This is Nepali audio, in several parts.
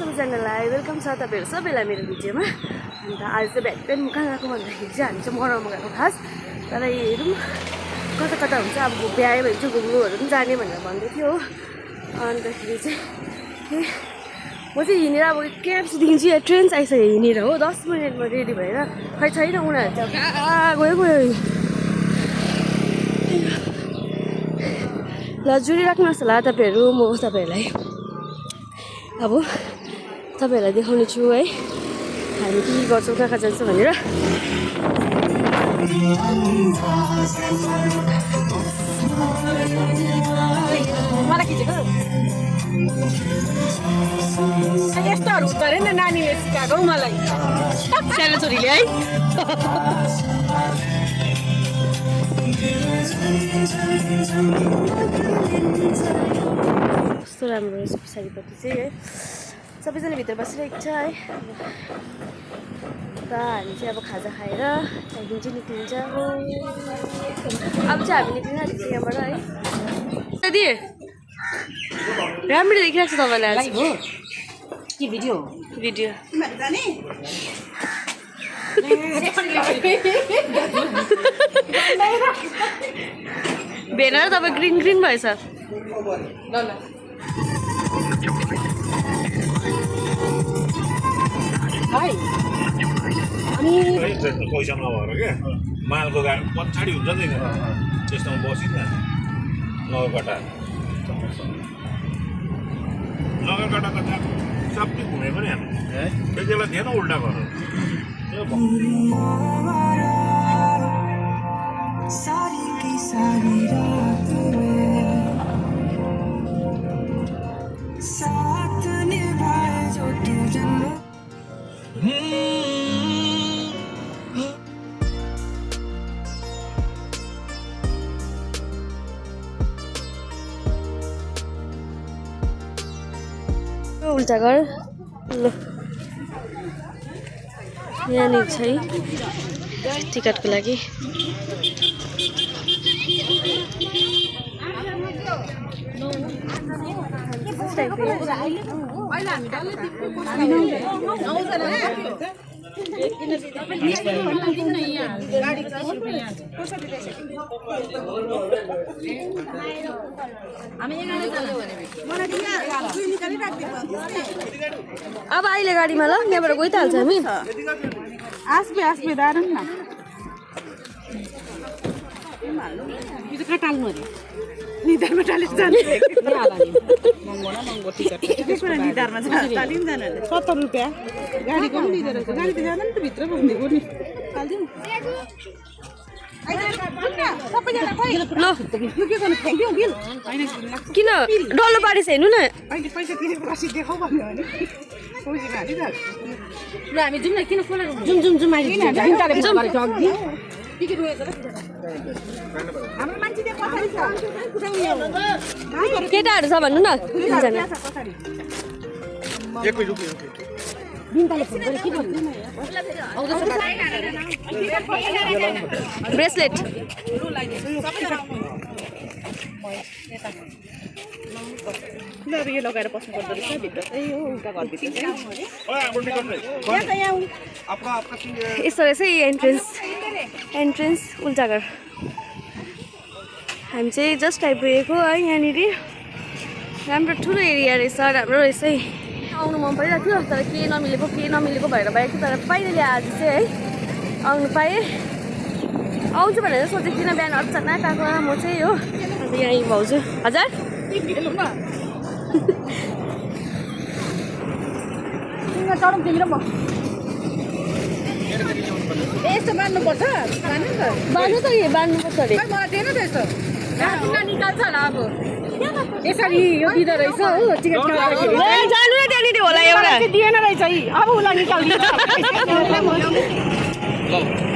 सबैजनालाई वेलकम छ तपाईहरु सबैलाई मेरो भिडियोमा। अन्त आज चाहिँ ब्याक पेन कहाँ गएको भन्दाखेरि चाहिँ हामी चाहिँ मराउमा गएको खास। तर हेरौँ कता कता हुन्छ, अब भ्यायो भने चाहिँ घुम्नुहरू पनि जाने भनेर भन्दै थियो हो। अन्तखेरि चाहिँ म चाहिँ हिँडेर अब केएफसीदेखि चाहिँ ट्रेन आइसक्यो हिँडेर हो, 10 मिनटमा रेडी भएर। खै छैन उनीहरू चाहिँ कहाँ गयो। ल जुरिराख्नुहोस् होला तपाईहरु, म तपाईहरुलाई अब तपाईहरुलाई देखाउने छु है हामी के गर्छौँ, कहाँ जान्छ भनेर। मलाई खिचेको यस्तोहरू गरे न नानीले सिकाएको मलाई सानो छोरीले है। कस्तो राम्रो रहेछ पछाडिपट्टि चाहिँ है, सबैजना भित्र बसिरहेको छ है। त हामी चाहिँ अब खाजा खाएर त्यहाँदेखि चाहिँ निक्लिन्छ। अब चाहिँ हामी निक्लिन आँटेको यहाँबाट है। दिदी राम्रो देखिरहेको छ तपाईँलाई आज हो के भिडियो भिडियो भेना र तपाईँ ग्रिन ग्रिन भएछ। पैसा नभएर क्या मालको गाडी पछाडि हुन्छ नि त्यस्तोमा बसिन्न। नगरकटा त सबै घुमे पनि हामी त्यति बेला थिएन उल्टा घर उल्टा घर। ल यहाँनिर छ है टिकटको लागि। अब अहिले गाडीमा ल यहाँबाट गइ त हाल्छ हामी। आस्पे आस्पे दारम न यो त टाल्नु अरे निधारमा टालेर जान्छ महँगो टिकट निधारमा टालिम जान 70 रुपैयाँ गाडीको पनि दिँदो रहेछ। गाडी त जाँदा नि त भित्र पुग्नेको नि हाल्दिउँ सबैजना खोइ ल के गर्नु फ्याँक्दिउँ बिल हैन किन डल्लो पारिस हेर्नु न। अहिले पैसा तिरेको रसिद देखाउ भन्यो भने पैसा हाली त ल हामी जाउँ न। किन खोलेर जुम अहिले भिन्टाले फोन गरेको अघि टिकट उयो छ हाम्रो मान्छे त्यहाँ पछाडि छ केटाहरू छ भन्नु न। भिन्टाले फोन गरे के भन्नु ब्रेसलेट ल अब यो लगाएर बस्नु पर्दो रहेछ भित्र चाहिँ हो उल्टा घरभित्र यस्तो रहेछ एन्ट्रेन्स उल्टा घर। हामी चाहिँ जस्ट आइपुगेको है यहाँनिर। राम्रो ठुलो एरिया रहेछ, राम्रो रहेछ है। आउनु मन परिरहेको थियो तर के नमिलेको भएर भएको, तर फाइनली आज चाहिँ है आउनु पाएँ। आउँछु भनेर सोचेको थिइनँ, बिहान अचानक आएको म चाहिँ हो। अन्त यहीँ भाउजू हजुर चढौँ तिमी र म यस्तो बाँध्नुपर्छ बाँध्नु त बाँध्नुपर्छ अरे मलाई दिएन त यस्तो निकाल्छ होला अब यसरी यो दिँदो रहेछ हो टिकट काट्दाखेरि जानु न त्यहाँनिर होला एउटा दिएन रहेछ है। अब उसलाई निकाल्दिन्छ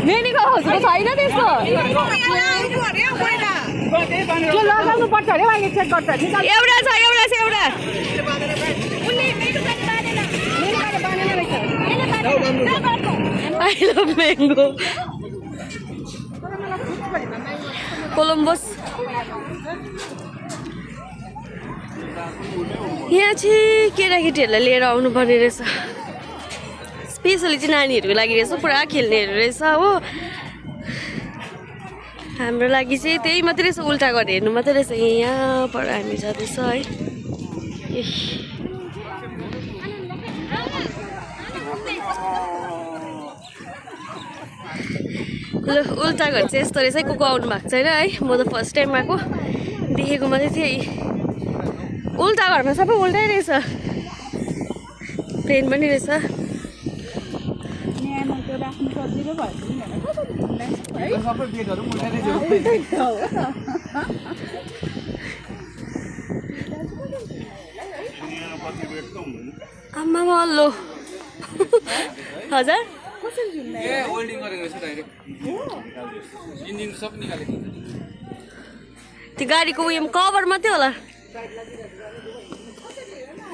मेनीको हजुर छैन त्यस्तो के लगाउनु पर्छ अरे अहिले चेक गर्छ एउटा छ आई लभ म्याङ्गो कोलम्बस यहाँ चाहिँ केटाकेटीहरूलाई लिएर आउनुपर्ने रहेछ स्पेसली चाहिँ नानीहरूको लागि रहेछ पुरा खेल्नेहरू रहेछ हो हाम्रो लागि चाहिँ त्यही मात्रै रहेछ उल्टा गरेर हेर्नु मात्रै रहेछ यहाँ पर हामी जाँदैछ है ल उल्टा घर चाहिँ यस्तो रहेछ को आउनु भएको छैन है म त फर्स्ट टाइम आएको देखेको मात्रै थिएँ उल्टा घरमा सबै उल्टै रहेछ प्लेन पनि रहेछ आम्मामा लो हजुर त्यो गाडीको उयो कभर मात्रै होला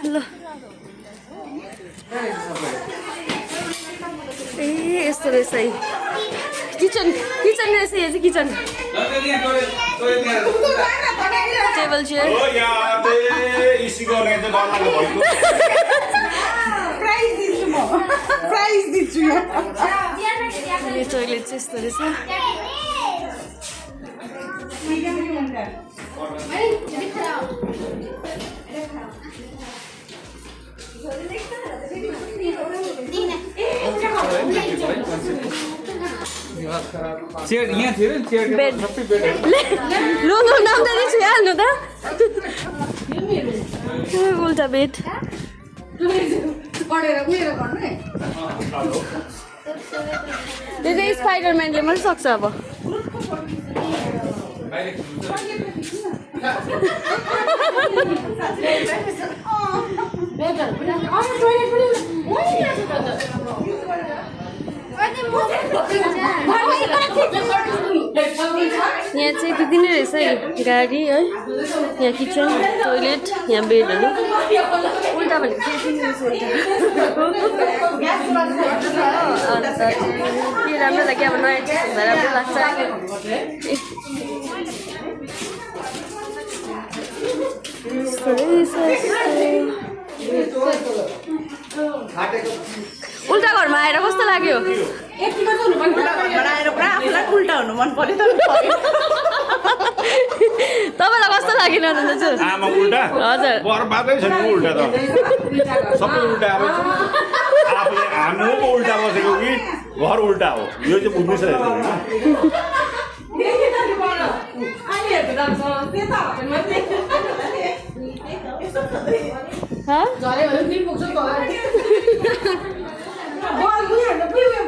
ल ए यस्तो रहेछ है किचन किचन रहेछ यहाँ चाहिँ किचन टेबल चेयर टोइलेट चाहिँ यस्तो रहेछ चेयर यहाँ थियो नि चेयर बेड लो लो नाम त नि छुहाल्नु त उल्टा बेड त्यो चाहिँ स्पाइडरम्यानले मात्रै सक्छ अब यहाँ चाहिँ त्यति नै रहेछ है गाडी है यहाँ किचन टोइलेट यहाँ बेडहरू उल्टा भनेको चाहिँ यति नै रहेछ अन्त के राम्रो लाग्यो अब नयाँ चिज हुँदा राम्रो लाग्छ उल्टा घरमा आएर कस्तो लाग्यो तपाईँलाई कस्तो लाग्यो नन्दु आमा उल्टा हजुर बर्बादै छ नि उल्टा त सबै उल्टा अब आफूले हाम्रो पो उल्टा बसेको कि घर उल्टा हो यो चाहिँ बुझ्नु छ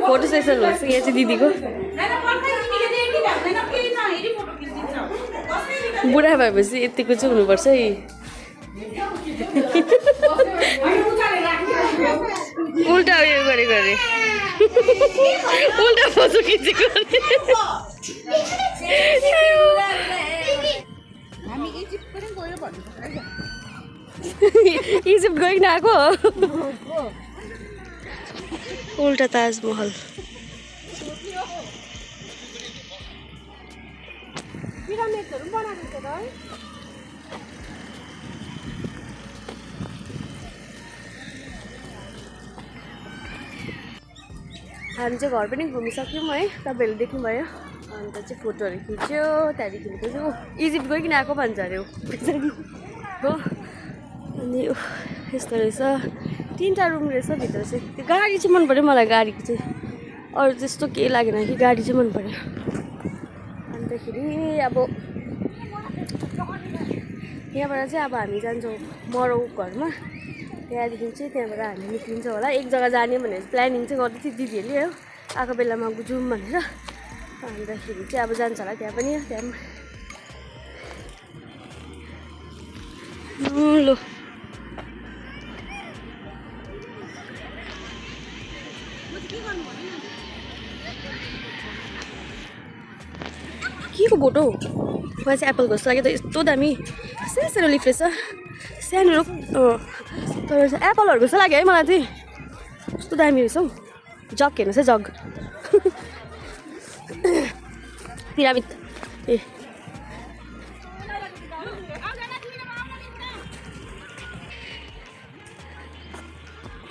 फोटो सेसन हुन्छ यहाँ चाहिँ दिदीको बुढा भएपछि यतिको चाहिँ हुनुपर्छ है उल्टा उयो गरेको अरे उल्टा फोटो खिचेको इजिप्ट गइकन आएको उल्टा ताजमहल हामी चाहिँ घर पनि घुमिसक्यौँ है तपाईँहरूले देख्नुभयो अन्त चाहिँ फोटोहरू खिच्यो त्यहाँदेखि चाहिँ इजिप्ट गइकन आएको भन्छ अरे हो अनि यस्तो रहेछ 3टा रुम रहेछ भित्र चाहिँ त्यो गाडी चाहिँ मन पऱ्यो मलाई गाडीको चाहिँ अरू त्यस्तो केही लागेन कि गाडी चाहिँ मन पऱ्यो अन्तखेरि अब यहाँबाट चाहिँ अब हामी जान्छौँ मरौ घरमा त्यहाँदेखि चाहिँ त्यहाँबाट हामी निक्लिन्छौँ होला एक जग्गा जाने भनेर प्लानिङ चाहिँ गर्दै थियो दिदीहरूले हो आएको बेलामा जाउँ भनेर अन्तखेरि चाहिँ अब जान्छ होला त्यहाँ पनि त्यहाँ ल के को बोटो मलाई चाहिँ एप्पलको जस्तो लाग्यो त यस्तो दामी सानो सानो लिफ रहेछ सानो तर एप्पलहरूको जस्तो लाग्यो है मलाई चाहिँ कस्तो दामी रहेछ हौ जग हेर्नुहोस् है जग पिरामिड ए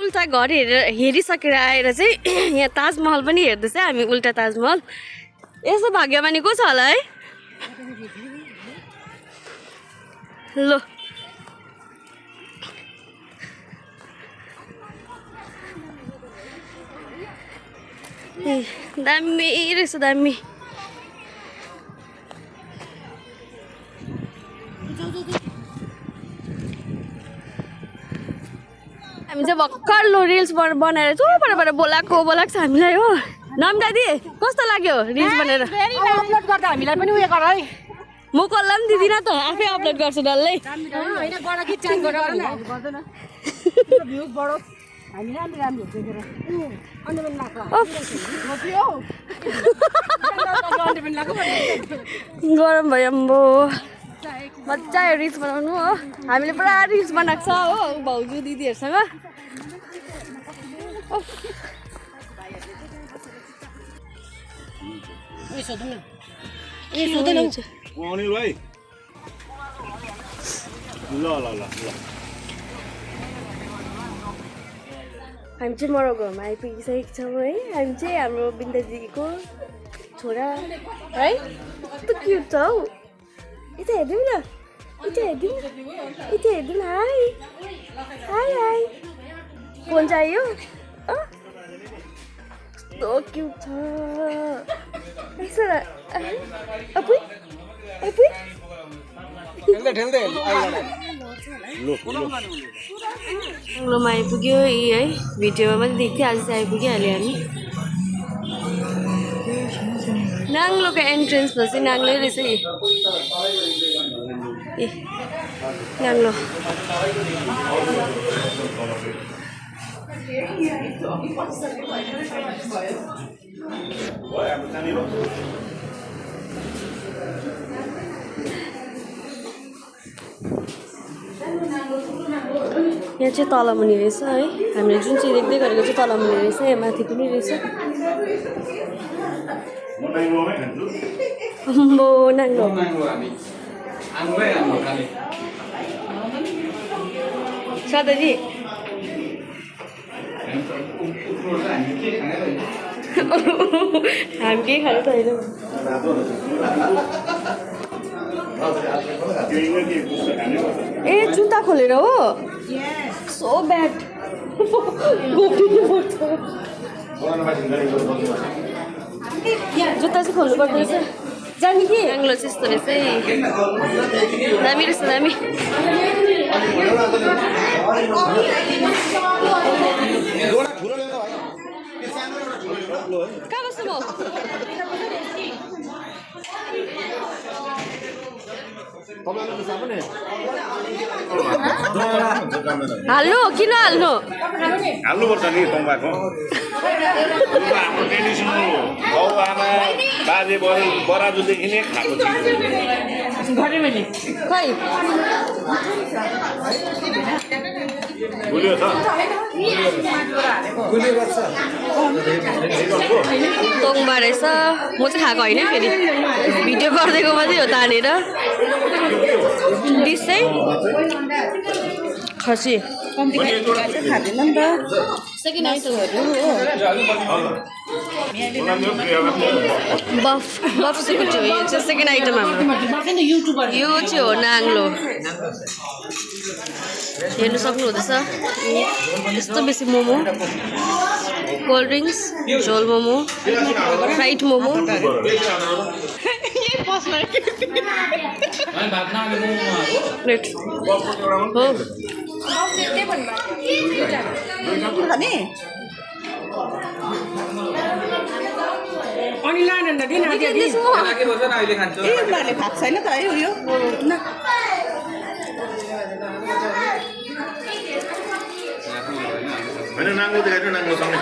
उल्टा घर हेरिसकेर आएर चाहिँ यहाँ ताजमहल पनि हेर्दैछ हामी उल्टा ताजमहल यसो भाग्यमानी को छ होला है ल दामी रहेछ दामी हामी चाहिँ भर्खर लो रिल्स बनाएर चोपरबाट बोलाएको छ हामीलाई हो नम दादी कस्तो लाग्यो रिल्स बनाएर अपलोड गर्दा हामीलाई पनि उयो गर है म कसलाई पनि दिदिनँ त आफै अपलोड गर्छु डल्लै होइन गर कि च्याट गर गर्दैन भ्युज बढोस् हामी राम्रो राम्रो देखेर अन्त पनि लाग्छ गरम भयो अम्बो मजा आयो रिल्स बनाउनु हो हामीले पुरा रिल्स बनाएको छ हो भाउजू दिदीहरूसँग अनिल भाइ ल हामी चाहिँ मरो घरमा आइपुगिसकेको छौँ है हामी चाहिँ हाम्रो बिन्दा दिदीको छोरा है कस्तो क्युट छ हौ यता हेरिदिउँ न यता हेरिदिउँ हाई हाई हाई फोन चाहियो कस्तो क्युट छ यसो अपुई अपुई नाङ्लोमा आइपुग्यो यी है भिडियोमा पनि देख्थ्यो आज चाहिँ आइपुगिहाल्यो हामी नाङ्लोको एन्ट्रेन्समा चाहिँ नाङ्लै रहेछ ए नाङ्लो यहाँ चाहिँ तलमुनि रहेछ है हामीले जुन चाहिँ देख्दै गरेको चाहिँ तलमुनि रहेछ यहाँ माथि पनि रहेछ अम्बो नाङ्लो सधैँ हामी केही खानु त होइन ए जुत्ता खोलेर हो सो ब्याड जुत्ता चाहिँ खोल्नु पर्दो रहेछ जाने कि आङ्लो चाहिँ यस्तो रहेछ है दामी रहेछ दामी कहाँ बस्छु म हाल्नु किन हाल्नु हाल्नुपर्छ नि तम्बाको हाम्रो ट्रेडिसनल बाउ आमा बाजे बराजुदेखि नै खाएको खै गुलियो छ तोङबा रहेछ म चाहिँ खाएको होइन फेरि भिडियो गरिदिएको मात्रै हो तानेर डिस चाहिँ खसी सेकेन्ड आइटमहरू बफ सेकेन्ड हो यो चाहिँ सेकेन्ड आइटम हाम्रो यो चाहिँ हो नाङ्लो हेर्नु सक्नुहुँदैछ यस्तो बेसी मोमो कोल्ड ड्रिङ्क्स झोल मोमो फ्राइड मोमो प्लेट हो अनि लान दिन भात छैन त है उयो होइन नाङ्गो देखाइदिनु नाङ्गोसँगै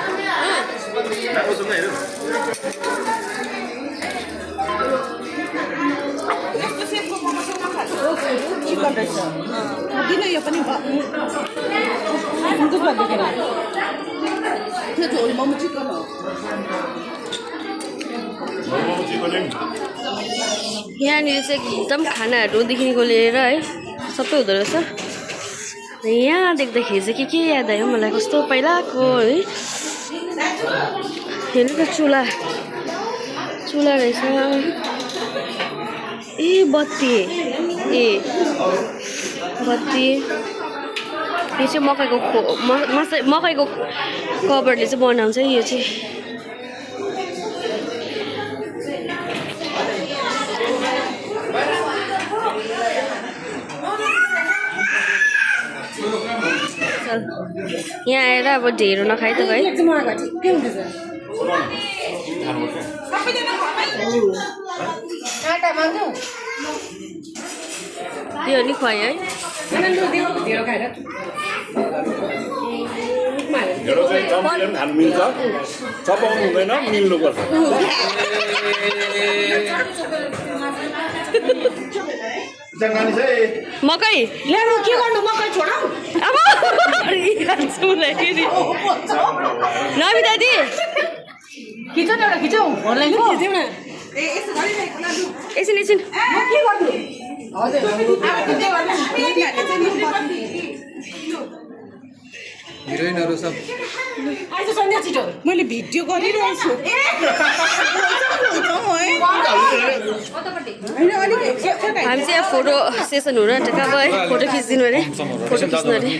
हेर्नु चिकन रहेछ किन यो पनि त्यो झोल मोमो चिकन हो यहाँनिर चाहिँ एकदम खानाहरूदेखिको लिएर है सबै हुँदो रहेछ यहाँ देख्दाखेरि चाहिँ के याद आयो मलाई कस्तो पहिलाको है हेर्नु त चुला रहेछ ए बत्ती यो चाहिँ मकैको कभरले चाहिँ बनाउँछ यो चाहिँ यहाँ आएर अब ढेँडो नखाइ त भाइ त्यो नि खुवाइ है ढेँडो चाहिँ चम्चीले पनि खानु मिल्छ चपाउनु हुँदैन मिल्नुपर्छ मकै ल्याउनु के गर्नु मकै छोडौ अब नबी दादी खिचौ न एउटा खिचौ अनलाइन खिचौ न एकछिन के गर्नु हजुर हिरोइनहरु सब आज सन्ध्या छिटो मैले भिडियो गरिरहेको छु हामी चाहिँ यहाँ फोटो सेसन हुन आँटेको अब है फोटो खिचिदिनु अरे फोटो खिच्नु अरे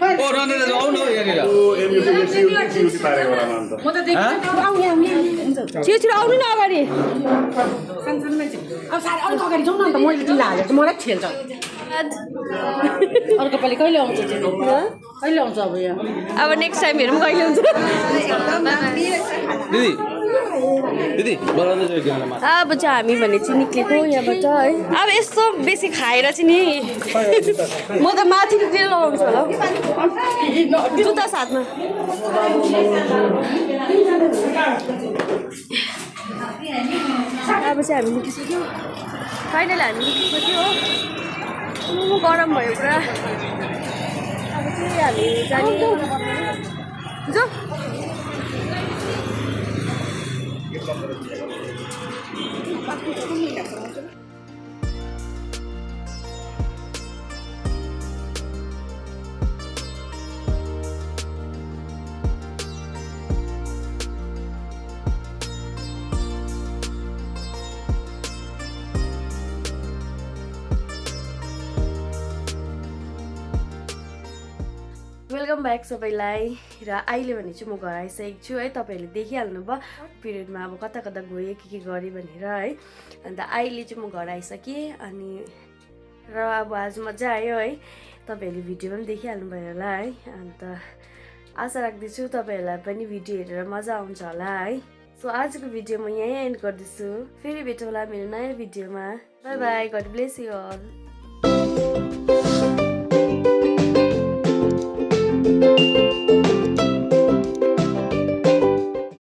ओ रने दाजु आउनु यहाँनिर म त देख्छु आउने छिटो आउनु न अगाडि सानसानो मान्छे अब साह्रै अलिक अगाडि जाउँ न अन्त मैले तिमीलाई हालेको मलाई ठेल्छ अर्को पालि कहिले आउँछ तिमी कहिले आउँछ अब यहाँ अब नेक्स्ट टाइम हेरौँ कहिले हुन्छ दिदी बोलाउँदै जाऊ एकजनालाई अब चाहिँ हामी भने चाहिँ निक्लेको यहाँबाट है अब यस्तो बेसी खाएर चाहिँ नि म त माथि निक्लेर लगाउँछु होला जुत्ता साथमा अब चाहिँ हामी निक्लिसक्यो फाइनली हामी निक्लिसक्यो हो गरम भयो पुरा अब चाहिँ हामी जाने जो वेलकम ब्याक सबैलाई र अहिले भने चाहिँ म घर आइसकेको छु है तपाईँहरूले देखिहाल्नु भयो पिरियडमा अब कता कता गएँ के गरेँ भनेर है अन्त अहिले चाहिँ म घर आइसकेँ अनि र अब आज मजा आयो है तपाईँहरूले भिडियो पनि देखिहाल्नु भयो होला है अन्त आशा राख्दैछु तपाईँहरूलाई पनि भिडियो हेरेर मजा आउँछ होला है सो आजको भिडियो म यहीँ एन्ड गर्दैछु फेरि भेटौँला मेरो नयाँ भिडियोमा bye bye god bless you all